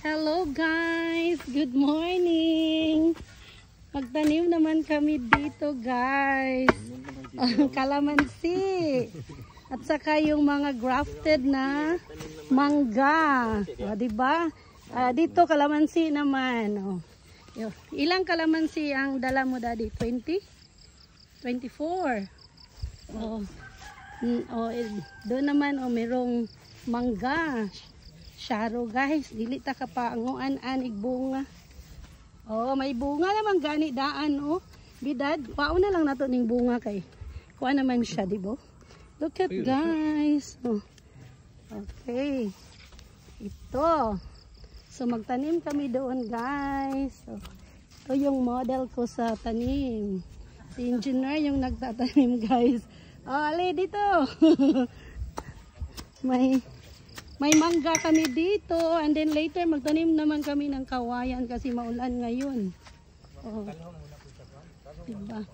Hello guys! Good morning! Magtanim naman kami dito guys. Kalamansi. At saka yung mga grafted na mangga. O, diba? Dito kalamansi naman. O. Ilang kalamansi ang dala mo daddy? 20? 24. Doon naman merong mangga. Sharo guys, dili ta kapanguan anig bunga. May bunga naman gani daan Bidad, pauna lang nato ning bunga kay kuha naman siya, di ba? Look at guys. Okay. Ito. So magtanim kami doon guys. Ito yung model ko sa tanim. Si engineer yung nagtatanim guys. Ali dito. May mangga kami dito, and then later magtanim naman kami ng kawayan kasi maulan ngayon. Diba?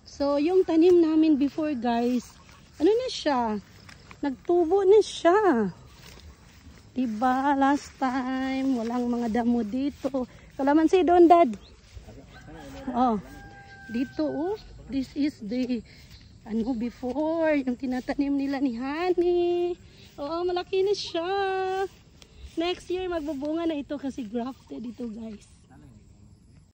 So yung tanim namin before guys, ano na siya? Nagtubo na siya. Diba? Last time, walang mga damo dito. Kalamansi doon dad. Dito this is the before, yung tinatanim nila ni Honey. Malaki na siya. Next year magbubunga na ito kasi grafted ito guys.